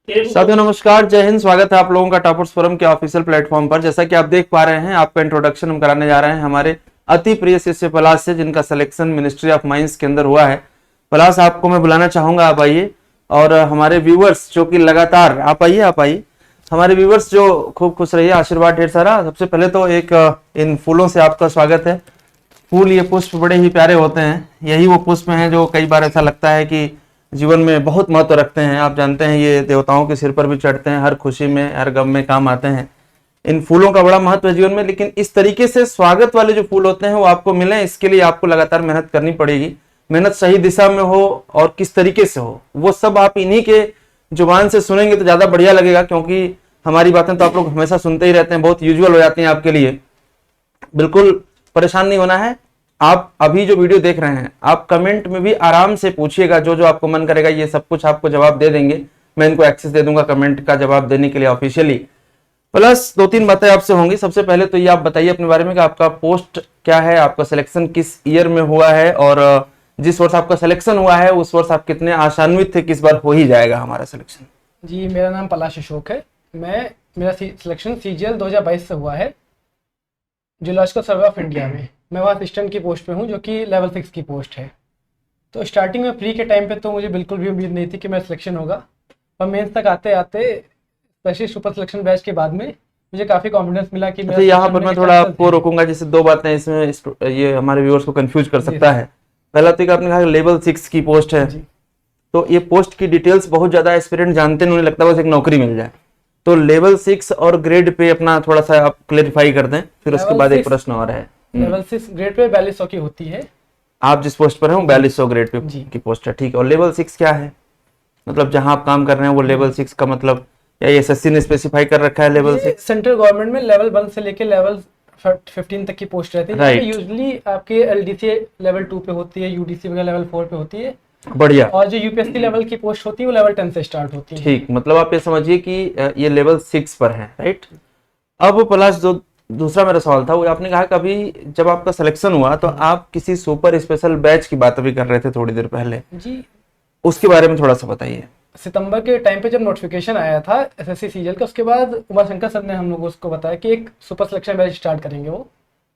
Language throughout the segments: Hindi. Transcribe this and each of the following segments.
साथियों नमस्कार, जय हिंद। स्वागत है आप लोगों का टॉपर्स फोरम के ऑफिशियल प्लेटफॉर्म पर। जैसा कि आप देख पा रहे हैं, आपका इंट्रोडक्शन हम कराने जा रहे हैं हमारे अति प्रिय शिष्य पलाश से, जिनका सिलेक्शन मिनिस्ट्री ऑफ माइंस के अंदर हुआ है। पलाश, आपको मैं बुलाना चाहूंगा, आप आइए। और हमारे व्यूवर्स जो कि लगातार आप आइए हमारे व्यूवर्स जो खूब खुश रहिए, आशीर्वाद ढेर सारा। सबसे पहले तो एक इन फूलों से आपका स्वागत है। फूल, ये पुष्प बड़े ही प्यारे होते हैं। यही वो पुष्प हैं जो कई बार ऐसा लगता है कि जीवन में बहुत महत्व रखते हैं। आप जानते हैं ये देवताओं के सिर पर भी चढ़ते हैं, हर खुशी में हर गम में काम आते हैं। इन फूलों का बड़ा महत्व है जीवन में। लेकिन इस तरीके से स्वागत वाले जो फूल होते हैं वो आपको मिले, इसके लिए आपको लगातार मेहनत करनी पड़ेगी। मेहनत सही दिशा में हो और किस तरीके से हो, वो सब आप इन्हीं के जुबान से सुनेंगे तो ज्यादा बढ़िया लगेगा, क्योंकि हमारी बातें तो आप लोग हमेशा सुनते ही रहते हैं, बहुत यूजुअल हो जाती हैं आपके लिए। बिल्कुल परेशान नहीं होना है। आप अभी जो वीडियो देख रहे हैं, आप कमेंट में भी आराम से पूछिएगा, जो जो आपको मन करेगा ये सब कुछ आपको जवाब दे देंगे। मैं इनको एक्सेस दे दूंगा कमेंट का जवाब देने के लिए ऑफिशियली। प्लस दो तीन बातें आपसे होंगी। सबसे पहले तो ये आप बताइए अपने बारे में कि आपका पोस्ट क्या है, आपका सिलेक्शन किस ईयर में हुआ है, और जिस वर्ष आपका सिलेक्शन हुआ है उस वर्ष आप कितने आशान्वित थे, किस बार हो ही जाएगा हमारा सिलेक्शन। जी, मेरा नाम पलाश अशोक है। मेरा सिलेक्शन सीजीएल 2022 से हुआ है, जूलॉजिकल सर्वे ऑफ इंडिया में। मैं वहाँ असिस्टेंट की पोस्ट पे हूँ, जो कि लेवल 6 की पोस्ट है। तो स्टार्टिंग में प्री के टाइम पे तो मुझे बिल्कुल भी उम्मीद नहीं थी कि मेरा सिलेक्शन होगा, और मेंस तक आते आते स्पेशली सुपर सिलेक्शन बैच के बाद में मुझे काफ़ी कॉन्फिडेंस मिला कि अच्छा, यहाँ पर मैं थोड़ा आपको रोकूंगा, जैसे दो बातें इसमें ये हमारे व्यूअर्स को कंफ्यूज कर सकता है। पहला तो आपने कहा लेवल 6 की पोस्ट है, तो ये पोस्ट की डिटेल्स बहुत ज्यादा एस्पिरेंट जानते नहीं, उन्हें लगता है बस एक नौकरी मिल जाए। तो लेवल 6 और ग्रेड पे अपना थोड़ा सा आप क्लेरिफाई कर दें, फिर उसके बाद एक प्रश्न और है। लेवल 6 ग्रेड पे 4200 की होती है। आप जिस पोस्ट पर हैं वो 4200 ग्रेड पे की पोस्ट है, ठीक है। और लेवल 6 क्या है, मतलब जहां आप काम कर रहे हैं वो लेवल 6 का मतलब, या एसएससी ने स्पेसिफाई कर रखा है लेवल 6? सेंट्रल गवर्नमेंट में लेवल 1 से लेके लेवल 15 तक की पोस्ट रहती है। यूजुअली आपके एलडीसी लेवल 2 पे होती है, यूडीसी वगैरह लेवल 4 पे होती है। बढ़िया। और जो यूपीएससी लेवल की पोस्ट होती है वो लेवल 10 से स्टार्ट होती है। ठीक, मतलब आप ये समझिए कि ये लेवल 6 पर है, राइट। अब प्लस जो दूसरा मेरा सवाल था, वो आपने कहा कि अभी जब आपका सिलेक्शन हुआ तो आप किसी सुपर स्पेशल बैच की बात अभी कर रहे थे थोड़ी देर पहले जी, उसके बारे में थोड़ा सा बताइए। सितंबर के टाइम पे जब नोटिफिकेशन आया था एसएससी सीजीएल का, उसके बाद उमा शंकर सर ने हम लोगों को बताया कि एक सुपर सिलेक्शन बैच स्टार्ट करेंगे वो,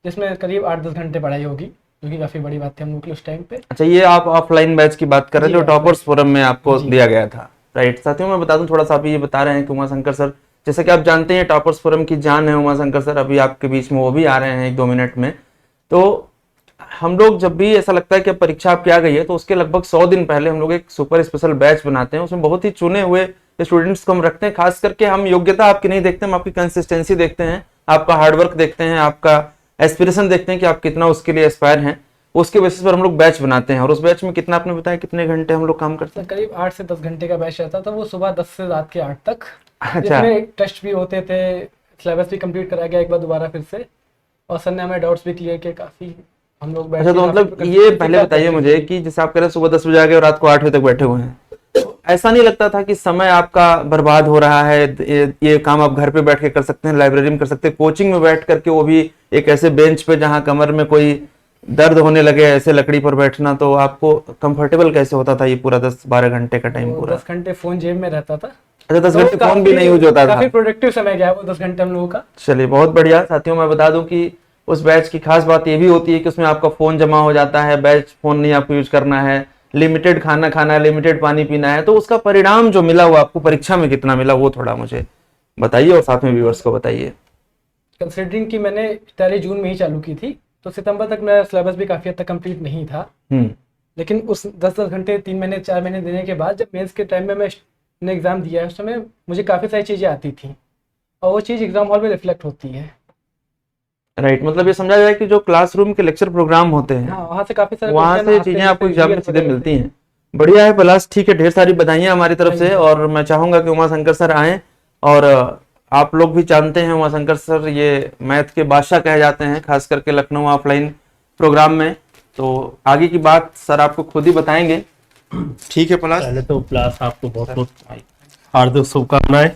जिसमें करीब 8-10 घंटे पढ़ाई होगी, जो कि काफी बड़ी बात थी हम लोग के उस टाइम पे। अच्छा, ये आप ऑफलाइन बैच की बात कर रहे हैं जो टॉपर्स फोरम में आपको दिया गया था, राइट। साथियों मैं बता दूं, थोड़ा सा अभी ये बता रहे हैं कि उमा शंकर सर, जैसा कि आप जानते हैं टॉपर्स फोरम की जान है उमा शंकर सर, अभी आपके बीच में वो भी आ रहे हैं 1-2 मिनट में। तो हम लोग जब भी ऐसा लगता है कि परीक्षा आपकी आ गई है, तो उसके लगभग 100 दिन पहले हम लोग एक सुपर स्पेशल बैच बनाते हैं। उसमें बहुत ही चुने हुए स्टूडेंट्स को हम रखते हैं। खास करके हम योग्यता आपकी नहीं देखते, हम आपकी कंसिस्टेंसी देखते हैं, आपका हार्डवर्क देखते हैं, आपका एस्पिरेशन देखते हैं कि आप कितना उसके लिए एस्पायर हैं। उसके बेसिस पर हम लोग बैच बनाते हैं। और उस बैच में कितना, आपने बताया कितने घंटे हम लोग काम करते हैं? करीब 8 से 10 घंटे का बैच रहता था। वो सुबह 10 से रात के 8 तक। अच्छा, टेस्ट भी होते थे, सिलेबस भी कंप्लीट कराया गया एक बार दोबारा फिर से, और सर ने हमें डाउट्स भी क्लियर किए काफी। हम लोग अच्छा, तो मतलब ये पहले बताइए मुझे कि जैसे आप कह रहे हैं सुबह 10 बजे आ गए और रात को 8 बजे तक बैठे हुए हैं, तो ऐसा नहीं लगता था कि समय आपका बर्बाद हो रहा है? ये काम आप घर पे बैठ के कर सकते हैं, लाइब्रेरी में कर सकते हैं, कोचिंग में बैठ करके, वो भी एक ऐसे बेंच पे जहां कमर में कोई दर्द होने लगे, ऐसे लकड़ी पर बैठना, तो आपको कंफर्टेबल कैसे होता था ये पूरा 10-12 घंटे का टाइम? पूरा 10 घंटे फोन जेब में रहता था। अच्छा, 10 घंटे फोन भी नहीं यूज होता था? काफी प्रोडक्टिव समय गया वो 10 घंटे हम लोगों का। चलिए, बहुत बढ़िया। साथियों मैं बता दूं कि उस बैच की खास बात ये भी होती है कि उसमें आपका फोन जमा हो जाता है। बैच फोन नहीं आपको यूज करना है, लिमिटेड खाना खाना है, लिमिटेड पानी पीना है। तो उसका परिणाम जो मिला वो आपको परीक्षा में कितना मिला, वो थोड़ा मुझे बताइए और साथ में व्यूअर्स को बताइए। कंसिडरिंग कि मैंने तैयारी जून में ही चालू की थी, तो सितंबर तक मेरा सिलेबस भी काफी हद तक कंप्लीट नहीं था। लेकिन उस 10-10 घंटे 3 महीने 4 महीने देने के बाद जब मेंस के टाइम में मैंने एग्जाम दिया है, उस समय मुझे काफी सारी चीजें आती थी, और वो चीज एग्जाम हॉल में रिफ्लेक्ट होती है। राइट, मतलब ये समझा जाए कि जो क्लासरूम के लेक्चर प्रोग्राम होते हैं, वहाँ से काफी सारे वहां से चीजें आपको एग्जाम में सीधे मिलती हैं। बढ़िया है प्लस, ठीक है। ढेर सारी बधाइयां हमारी तरफ से। और मैं चाहूंगा कि उमा शंकर सर आए, और आप लोग भी जानते हैं उमा शंकर सर ये मैथ के बादशाह कहे जाते हैं, खास करके लखनऊ ऑफलाइन प्रोग्राम में। तो आगे की बात सर आपको खुद ही बताएंगे, ठीक है प्लस? पहले तो प्लस आपको बहुत बहुत हार्दिक शुभकामनाएं।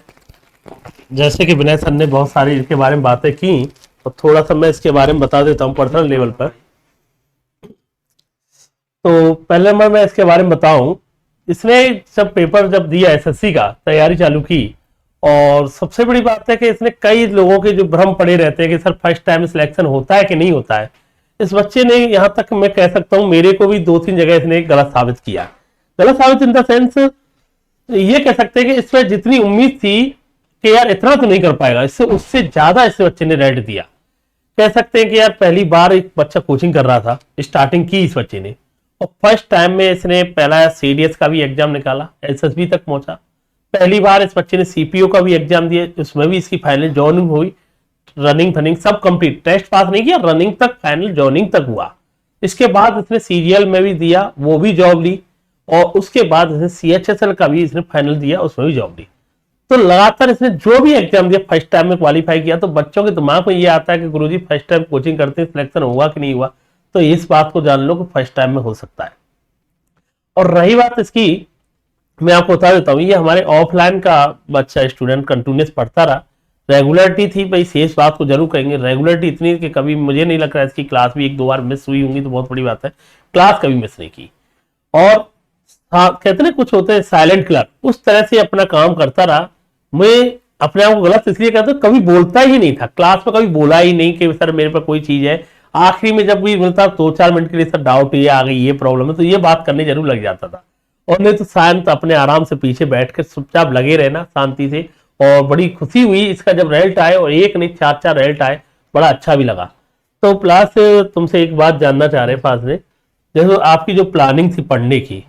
जैसे कि विनय सर ने बहुत सारी इसके बारे में बातें की, तो थोड़ा सा मैं इसके बारे में बता देता हूँ पर्सनल लेवल पर। तो पहले मैं इसके बारे में बताऊं, इसने जब पेपर जब दिया एसएससी का तैयारी चालू की, और सबसे बड़ी बात है कि इसने कई लोगों के जो भ्रम पड़े रहते हैं कि सर फर्स्ट टाइम सिलेक्शन होता है कि नहीं होता है, इस बच्चे ने यहाँ तक मैं कह सकता हूँ मेरे को भी 2-3 जगह इसने गलत साबित किया। गलत साबित इन द सेंस ये कह सकते हैं कि इसमें जितनी उम्मीद थी कि यार इतना तो नहीं कर पाएगा, इससे उससे ज्यादा इस बच्चे ने रेड दिया। कह सकते हैं कि यार पहली बार एक बच्चा कोचिंग कर रहा था, स्टार्टिंग की इस बच्चे ने, और फर्स्ट टाइम में इसने पहला सीडीएस का भी एग्जाम निकाला, एसएसबी तक पहुंचा। पहली बार इस बच्चे ने सीपीओ का भी एग्जाम दिया, उसमें भी इसकी फाइनल जॉइनिंग हुई, रनिंग फनिंग सब कंप्लीट, टेस्ट पास नहीं किया, रनिंग तक फाइनल जॉइनिंग तक हुआ। इसके बाद इसने सीजीएल में भी दिया, वो भी जॉब ली, और उसके बाद इसने सीएचएसएल का भी इसने फाइनल दिया, उसमें भी जॉब ली। तो लगातार इसने जो भी एग्जाम दिया फर्स्ट टाइम में क्वालिफाई किया। तो बच्चों के दिमाग में ये आता है कि गुरुजी फर्स्ट टाइम कोचिंग करते हैं, सिलेक्शन हुआ कि नहीं हुआ, तो इस बात को जान लो कि फर्स्ट टाइम में हो सकता है। और रही बात इसकी, मैं आपको बता देता हूँ, ये हमारे ऑफलाइन का बच्चा स्टूडेंट कंटिन्यूस पढ़ता रहा, रेगुलरिटी थी भाई, शेष बात को जरूर कहेंगे, रेगुलरिटी इतनी कि कभी मुझे नहीं लग रहा है इसकी क्लास भी 1-2 बार मिस हुई होंगी तो बहुत बड़ी बात है, क्लास कभी मिस नहीं की। और हाँ, कहते ना कुछ होते हैं साइलेंट क्लर्क, उस तरह से अपना काम करता रहा। मैं अपने आप को गलत इसलिए कहता हूँ, कभी बोलता ही नहीं था क्लास में, कभी बोला ही नहीं कि सर मेरे पर कोई चीज है। आखिरी में जब भी मिलता 2-4 मिनट के लिए सर डाउट ये आ गई, ये प्रॉब्लम है, तो ये बात करने जरूर लग जाता था। और नहीं तो शांत अपने आराम से पीछे बैठ कर चुपचाप लगे रहना शांति से। और बड़ी खुशी हुई इसका जब रिजल्ट आए, और एक नहीं 4-4 रिजल्ट आए, बड़ा अच्छा भी लगा। तो प्लस तुमसे एक बात जानना चाह रहे फाज ने, जैसे आपकी जो प्लानिंग थी पढ़ने की,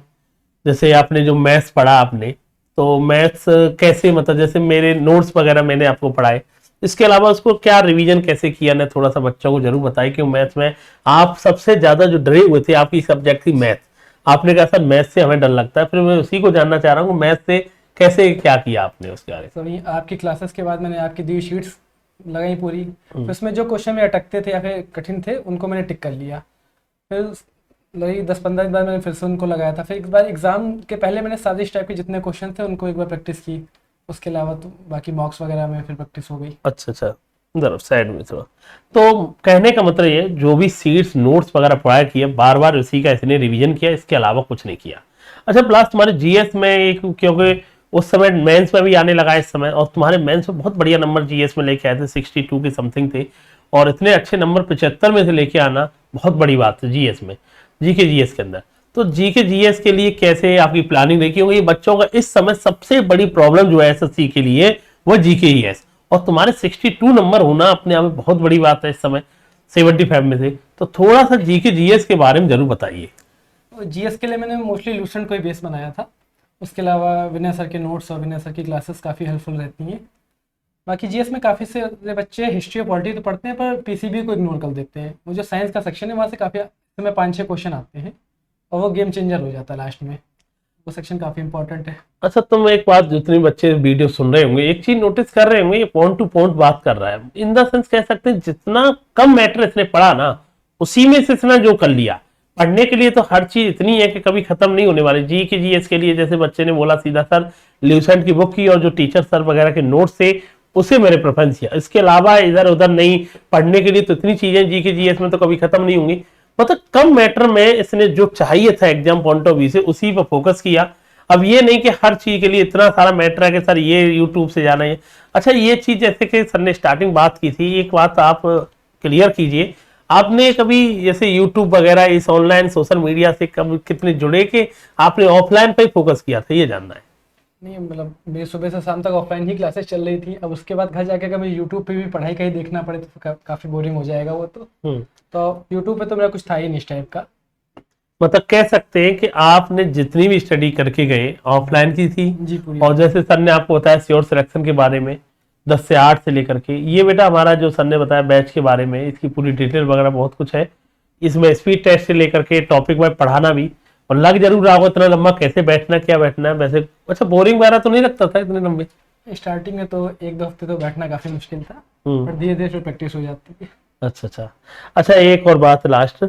जैसे आपने जो मैथ्स पढ़ा आपने, तो मैथ्स कैसे, मतलब जैसे मेरे नोट्स वगैरह मैंने आपको पढ़ाए, इसके अलावा उसको क्या रिवीजन कैसे किया ने थोड़ा सा बच्चों को जरूर बताइए। क्यों मैथ्स में आप सबसे ज्यादा जो डरे हुए थे, आपकी सब्जेक्ट थी मैथ्स, आपने कहा सर मैथ्स से हमें डर लगता है, फिर मैं उसी को जानना चाह रहा हूँ मैथ्स से कैसे क्या किया आपने उसके बारे में। सर आपकी क्लासेस के बाद मैंने आपकी दी शीट्स लगाई पूरी, फिर उसमें जो क्वेश्चन में अटकते थे या फिर कठिन थे उनको मैंने टिक कर लिया। फिर लगी 10-15 दिन बाद मैंने फिर से उनको लगाया था। फिर एक बार एग्जाम के पहले मैंने सारे इस टाइप के जितने क्वेश्चन थे उनको एक बार प्रैक्टिस की, उसके अलावा तो बाकी मॉक्स वगैरह में फिर प्रैक्टिस हो गई। अच्छा, जरा साइड में थोड़ा। तो कहने का मतलब ये, जो भी सीट्स नोट्स वगैरह पढ़ाया किया, बार बार उसी का इसने रिवीजन किया, इसके अलावा कुछ नहीं किया। अच्छा प्लस तुम्हारे जीएस में एक, क्योंकि उस समय मेंस में भी आने लगा इस समय, और तुम्हारे मेंस में बहुत बढ़िया नंबर जीएस में लेके आए थे, 62 के समथिंग थे, और इतने अच्छे नंबर 75 में से लेके आना बहुत बड़ी बात है जीएस में, जीके जीएस के अंदर। तो जीके जीएस के लिए कैसे आपकी प्लानिंग रही, क्योंकि बच्चों का इस समय सबसे बड़ी प्रॉब्लम जो है एसएससी के लिए वो जीके जीएस, और तुम्हारे 62 नंबर होना अपने आप में बहुत बड़ी बात है इस समय 75 में से। तो थोड़ा सा जीके जीएस के बारे में जरूर बताइए। जीएस के लिए मैंने मोस्टली लूसेंट को ही बेस बनाया था, उसके अलावा विनय सर के नोट्स और विनय सर की क्लासेस काफ़ी हेल्पफुल रहती हैं। बाकी जीएस में काफ़ी से बच्चे हिस्ट्री और पॉलिटी तो पढ़ते हैं पर पीसीबी को इग्नोर कर देते हैं। वो जो साइंस का सेक्शन है वहाँ से काफ़ी में 5-6 क्वेश्चन आते हैं और वो गेम चेंजर हो जाता है लास्ट में, वो सेक्शन काफ़ी इंपॉर्टेंट है। अच्छा तुम एक बात, जितने बच्चे वीडियो सुन रहे होंगे एक चीज नोटिस कर रहे होंगे, ये पॉइंट टू पॉइंट बात कर रहा है, इन द सेंस कह सकते हैं जितना कम मैटर इसने पढ़ा ना उसी में से इसने जो कर लिया। पढ़ने के लिए तो हर चीज इतनी है कि कभी खत्म नहीं होने वाली। जी के जीएस के लिए जैसे बच्चे ने बोला सीधा सर ल्यूसेंट की बुक की और जो टीचर सर वगैरह के नोट्स थे उसे मैंने प्रेफरेंस किया, इसके अलावा इधर उधर नहीं। पढ़ने के लिए तो इतनी चीजें जी के जीएस में तो कभी खत्म नहीं होंगी। मतलब कम मैटर में इसने जो चाहिए था एग्जाम पॉइंट ऑफ व्यू से उसी पर फोकस किया। अब ये नहीं कि हर चीज के लिए इतना सारा मैटर है कि सर ये यूट्यूब से जाना है। अच्छा ये चीज जैसे कि सर ने स्टार्टिंग बात की थी, एक बात आप क्लियर कीजिए, आपने कभी जैसे यूट्यूब वगैरह इस ऑनलाइन सोशल मीडिया से कब कितने जुड़े कि आपने ऑफलाइन पे फोकस किया था, ये जानना है। नहीं मतलब मेरी सुबह से शाम तक ऑफलाइन ही क्लासेस चल रही थी। अब उसके बाद घर जाके अगर मुझे यूट्यूब पे भी पढ़ाई कहीं देखना पड़े तो काफ़ी बोरिंग हो जाएगा वो तो यूट्यूब पे तो मेरा कुछ था ही नहीं इस टाइप का। मतलब कह सकते हैं कि आपने जितनी भी स्टडी करके गए ऑफलाइन की थी जी पूरी। और जैसे सर ने आपको बताया श्योर सिलेक्शन के बारे में 10 से 8 से लेकर के ये बेटा हमारा जो सर ने बताया बैच के बारे में, इसकी पूरी डिटेल वगैरह बहुत कुछ है इसमें, स्पीड टेस्ट से लेकर के टॉपिक वाइज पढ़ाना भी। और लग जरूर रहा होगा इतना लंबा कैसे बैठना क्या बैठना है वैसे। अच्छा बोरिंग वगैरह तो नहीं लगता था इतने लंबे? स्टार्टिंग में तो 1-2 हफ्ते तो बैठना काफी मुश्किल था पर धीरे धीरे फिर प्रैक्टिस हो जाती है। अच्छा एक और बात लास्ट,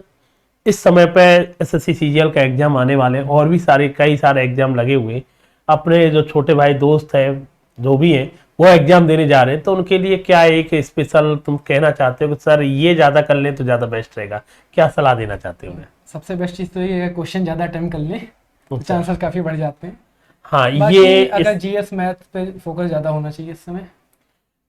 इस समय पे एसएससी सीजीएल का एग्जाम आने वाले और भी कई सारे एग्जाम लगे हुए, अपने जो छोटे भाई दोस्त हैं जो भी हैं वो एग्जाम देने जा रहे हैं, तो उनके लिए क्या एक स्पेशल तुम कहना चाहते हो कि सर ये ज्यादा कर लें तो ज्यादा बेस्ट रहेगा, क्या सलाह देना चाहते हो? सबसे बेस्ट चीज़ तो ये है क्वेश्चन ज़्यादा अटेम्प्ट कर लें चांसेस काफी बढ़ जाते हैं। हाँ, बाकी ये अगर जीएस मैथ पे फोकस ज्यादा होना चाहिए इस समय।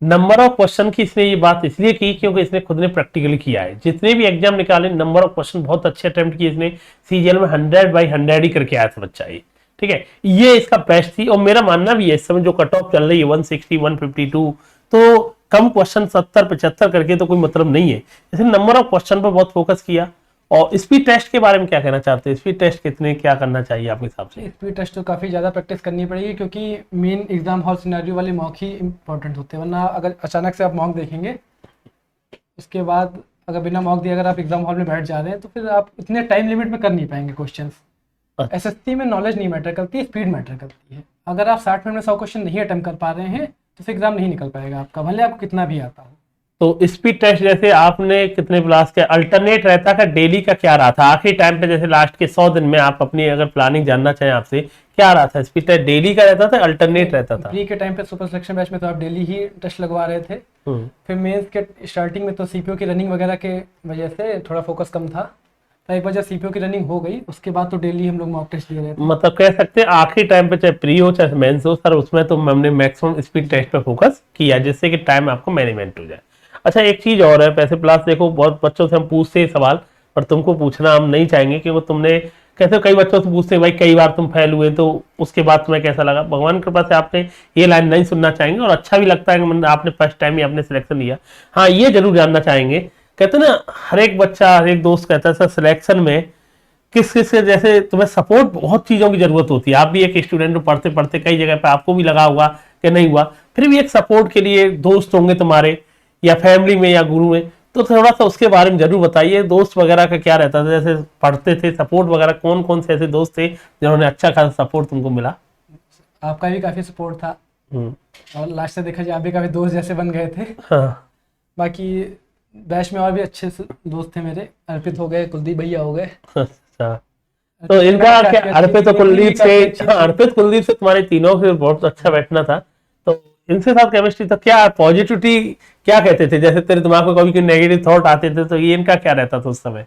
नंबर ऑफ क्वेश्चन की इसने ये बात इसलिए की क्योंकि इसने खुद ने प्रैक्टिकली किया है। जितने भी एग्जाम निकाले नंबर ऑफ क्वेश्चन बहुत अच्छे अटेम्प्ट किए इसने। सीजीएल में 100/100 ही करके आया था बच्चा ये, ठीक है। ये इसका बेस्ट थी और मेरा मानना भी है इस समय जो कट ऑफ चल रही है 160 152, तो कम क्वेश्चन 70-75 करके तो कोई मतलब नहीं है। इसने नंबर ऑफ क्वेश्चन पर बहुत फोकस किया। और स्पीड टेस्ट के बारे में क्या कहना चाहते हैं? स्पीड टेस्ट कितने क्या करना चाहिए आपके हिसाब से? स्पीड टेस्ट तो काफ़ी ज़्यादा प्रैक्टिस करनी पड़ेगी क्योंकि मेन एग्जाम हॉल सिनेरियो वाले मॉक ही इंपॉर्टेंट होते हैं, वरना अगर अचानक से आप मॉक देखेंगे उसके बाद अगर बिना मॉक दिए अगर आप एग्जाम हॉल में बैठ जा रहे हैं तो फिर आप इतने टाइम लिमिट में कर नहीं पाएंगे क्वेश्चंस। अच्छा। एसएससी में नॉलेज नहीं मैटर करती है, स्पीड मैटर करती है। अगर आप 60 मिनट में 100 क्वेश्चन नहीं अटेम्प्ट कर पा रहे हैं तो फिर एग्जाम नहीं निकल पाएगा आपका, भले आपको कितना भी आता हो। तो स्पीड टेस्ट जैसे आपने कितने क्लास के अल्टरनेट रहता था, डेली का क्या रहा था आखिरी टाइम पे, जैसे लास्ट के 100 दिन में आप अपनी अगर प्लानिंग जानना चाहें आपसे, क्या रहा था? स्पीड टेस्ट डेली का रहता था, अल्टरनेट रहता था? प्री के टाइम पे सुपर सिलेक्शन बैच में तो आप डेली ही टेस्ट लगवा रहे थे। फिर मेंस के स्टार्टिंग में तो सीपीओ की रनिंग वगैरह के वजह से थोड़ा फोकस कम था, तो एक वजह सीपीओ की रनिंग हो गई, उसके बाद तो डेली हम लोग मॉक टेस्ट दे रहे थे। मतलब कह सकते हैं आखिरी टाइम पे चाहे प्री हो चाहे मेंस हो सर, उसमें तो हमने मैक्सिमम स्पीड टेस्ट पे फोकस किया जिससे कि टाइम आपको मैनेजमेंट हो जाए। अच्छा, एक चीज और है, पैसे प्लस देखो बहुत बच्चों से हम पूछते हैं सवाल, पर तुमको पूछना हम नहीं चाहेंगे क्योंकि तुमने कैसे कई बच्चों से पूछते हैं भाई कई बार तुम फेल हुए तो उसके बाद तुम्हें कैसा लगा। भगवान की कृपा से आपने ये लाइन नहीं सुनना चाहेंगे और अच्छा भी लगता है कि आपने फर्स्ट टाइम ही आपने सिलेक्शन लिया। हाँ, ये जरूर जानना चाहेंगे, कहते ना हर एक बच्चा हर एक दोस्त कहता है सर सिलेक्शन में किस किस के जैसे तुम्हें सपोर्ट बहुत चीजों की जरूरत होती है। आप भी एक स्टूडेंट हो, पढ़ते पढ़ते कई जगह पे आपको भी लगा होगा कि नहीं हुआ, फिर भी एक सपोर्ट के लिए दोस्त होंगे तुम्हारे या फैमिली में या गुरु में, तो थोड़ा सा उसके बारे में जरूर बताइए। दोस्त वगैरह का क्या रहता था, जैसे पढ़ते थे सपोर्ट वगैरह, कौन कौन से ऐसे दोस्त थे जिन्होंने अच्छा खासा सपोर्ट तुमको मिला? आपका भी काफी सपोर्ट था और लास्ट से देखा जाए आप भी काफी दोस्त जैसे बन गए थे। हाँ। बाकी बैच में और भी अच्छे दोस्त थे मेरे, अर्पित हो गए, कुलदीप भैया हो गए। अच्छा, तो इनका क्या अर्पित और कुलदीप से, अर्पित कुलदीप से तुम्हारे तीनों से बहुत अच्छा बैठना था, तो इनसे साथ केमिस्ट्री तो क्या पॉजिटिविटी क्या कहते थे, जैसे तेरे दिमाग में कभी कोई नेगेटिव थॉट आते थे तो ये इनका क्या रहता था उस समय?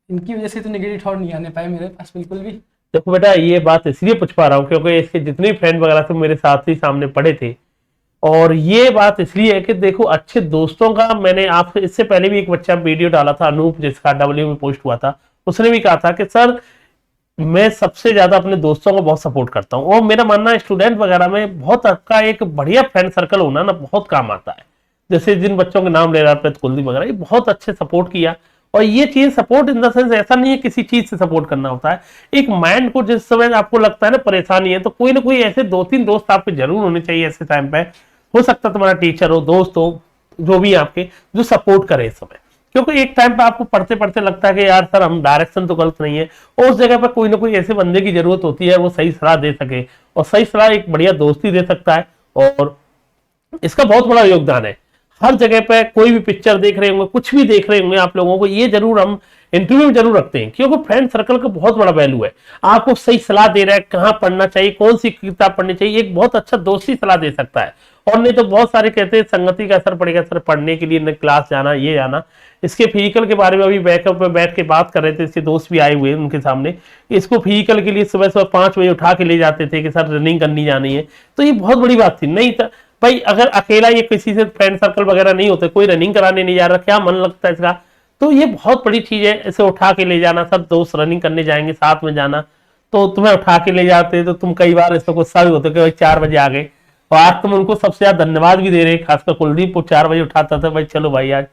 इनकी वजह से तो नेगेटिव थॉट नहीं आने पाए मेरे पास बिल्कुल भी। देखो बेटा, ये बात इसलिए पूछ पा रहा हूँ क्योंकि इसके जितने फ्रेंड वगैरह थे मेरे साथ ही सामने पढ़े थे, और ये बात इसलिए है कि देखो अच्छे दोस्तों का, मैंने आपसे इससे पहले भी एक बच्चा वीडियो डाला था अनूप जिसका डब्ल्यू में पोस्ट हुआ था, उसने भी कहा था कि सर मैं सबसे ज्यादा अपने दोस्तों को बहुत सपोर्ट करता हूँ, और मेरा मानना है स्टूडेंट वगैरह में बहुत आपका एक बढ़िया फ्रेंड सर्कल होना ना बहुत काम आता है। जैसे जिन बच्चों के नाम ले रहा है कुलदीप वगैरह, ये बहुत अच्छे सपोर्ट किया। और ये चीज सपोर्ट इन द सेंस ऐसा नहीं है किसी चीज से सपोर्ट करना होता है, एक माइंड को जिस समय आपको लगता है ना परेशानी है तो कोई ना कोई ऐसे 2-3 दोस्त आपके जरूर होने चाहिए ऐसे टाइम पे, हो सकता है तुम्हारा टीचर हो, दोस्त हो, जो भी आपके, जो सपोर्ट करे इस समय। क्योंकि एक टाइम पे आपको पढ़ते पढ़ते लगता है कि यार सर हम डायरेक्शन तो गलत नहीं है, और उस जगह पर कोई ना कोई ऐसे बंदे की जरूरत होती है वो सही सलाह दे सके, और सही सलाह एक बढ़िया दोस्त ही दे सकता है, और इसका बहुत बड़ा योगदान है। हर जगह पे कोई भी पिक्चर देख रहे होंगे, कुछ भी देख रहे होंगे आप लोगों को, ये जरूर हम इंटरव्यू में जरूर रखते हैं क्योंकि फ्रेंड सर्कल का बहुत बड़ा वैल्यू है। आपको सही सलाह दे रहा है, कहाँ पढ़ना चाहिए, कौन सी किताब पढ़नी चाहिए, एक बहुत अच्छा दोस्त ही सलाह दे सकता है। और नहीं तो बहुत सारे कहते हैं संगति का असर पड़ेगा सर, पढ़ने के लिए न क्लास जाना ये जाना। इसके फिजिकल के बारे में अभी बैकअप पे बैठ के बात कर रहे थे, इसके दोस्त भी आए हुए उनके सामने, इसको फिजिकल के लिए सुबह सुबह 5 बजे उठा के ले जाते थे कि सर रनिंग करनी जानी है, तो ये बहुत बड़ी बात थी। नहीं था भाई, अगर अकेला ये किसी से फ्रेंड सर्कल वगैरह नहीं होते, कोई रनिंग कराने नहीं जा रहा, क्या मन लगता है इसका, तो ये बहुत बड़ी चीज है। इसे उठा के ले जाना, सब दोस्त रनिंग करने जाएंगे साथ में जाना, तो तुम्हें उठा के ले जाते तो तुम कई बार इसमें गुस्सा भी होते कि भाई 4 बजे आ गए, और आज तुम उनको सबसे ज्यादा धन्यवाद भी दे रहे, खासकर कुलदीप को 4 बजे उठाता था भाई चलो भाई आज,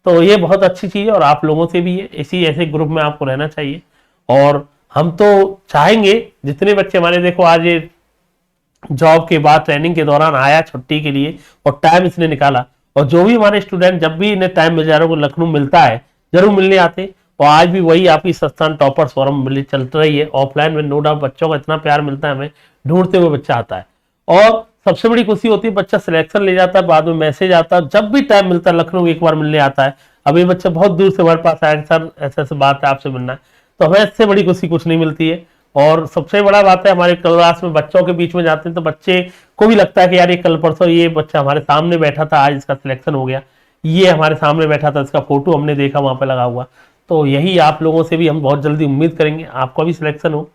तो ये बहुत अच्छी चीज है। और आप लोगों से भी है, इसी ऐसे ग्रुप में आपको रहना चाहिए। और हम तो चाहेंगे जितने बच्चे हमारे, देखो आज ये जॉब के बाद ट्रेनिंग के दौरान आया छुट्टी के लिए और टाइम इसने निकाला, और जो भी हमारे स्टूडेंट जब भी इन्हें टाइम मिल जा रहा है लखनऊ मिलता है जरूर मिलने आते, और आज भी वही आपकी संस्थान टॉपर्स फोरम मिली चल रही है ऑफलाइन में, नो डाउट बच्चों का इतना प्यार मिलता है हमें, ढूंढते हुए बच्चा आता है। और सबसे बड़ी खुशी होती है बच्चा सिलेक्शन ले जाता है, बाद में मैसेज आता है, जब भी टाइम मिलता है लखनऊ एक बार मिलने आता है। अब ये बच्चा बहुत दूर से हमारे पास आया, सर ऐसा ऐसा बात है आपसे मिलना है, तो हमें इससे बड़ी खुशी कुछ नहीं मिलती है। और सबसे बड़ा बात है हमारे क्लास में बच्चों के बीच में जाते हैं तो बच्चे को भी लगता है कि यार ये कल परसों ये बच्चा हमारे सामने बैठा था, आज इसका सिलेक्शन हो गया, ये हमारे सामने बैठा था, इसका फोटो हमने देखा वहां पे लगा हुआ। तो यही आप लोगों से भी हम बहुत जल्दी उम्मीद करेंगे आपका भी सिलेक्शन हो,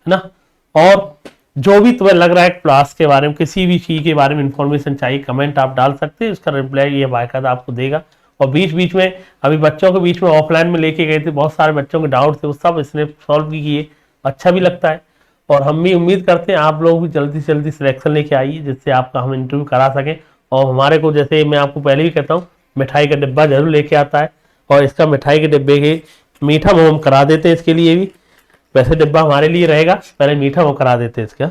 है ना। और जो भी तुम्हें लग रहा है क्लास के बारे में, किसी भी चीज के बारे में इंफॉर्मेशन चाहिए, कमेंट आप डाल सकते हैं, उसका रिप्लाई ये बाकायदा आपको देगा। और बीच बीच में अभी बच्चों के बीच में ऑफलाइन में लेके गए थे, बहुत सारे बच्चों के डाउट थे, वो सब इसने सॉल्व भी किए, अच्छा भी लगता है। और हम भी उम्मीद करते हैं आप लोग भी जल्दी से जल्दी सिलेक्शन लेके आइए, जिससे आपका हम इंटरव्यू करा सकें। और हमारे को, जैसे मैं आपको पहले भी कहता हूँ, मिठाई का डिब्बा जरूर लेके आता है, और इसका मिठाई के डिब्बे के मीठा मुँह हम करा देते हैं इसके लिए भी। वैसे डिब्बा हमारे लिए रहेगा, पहले मीठा मुँह करा देते हैं इसका,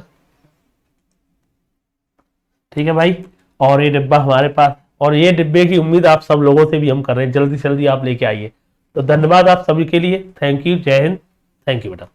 ठीक है भाई। और ये डिब्बा हमारे पास, और ये डिब्बे की उम्मीद आप सब लोगों से भी हम कर रहे हैं, जल्दी से जल्दी आप लेके आइए। तो धन्यवाद आप सभी के लिए, थैंक यू, जय हिंद, थैंक यू बेटा।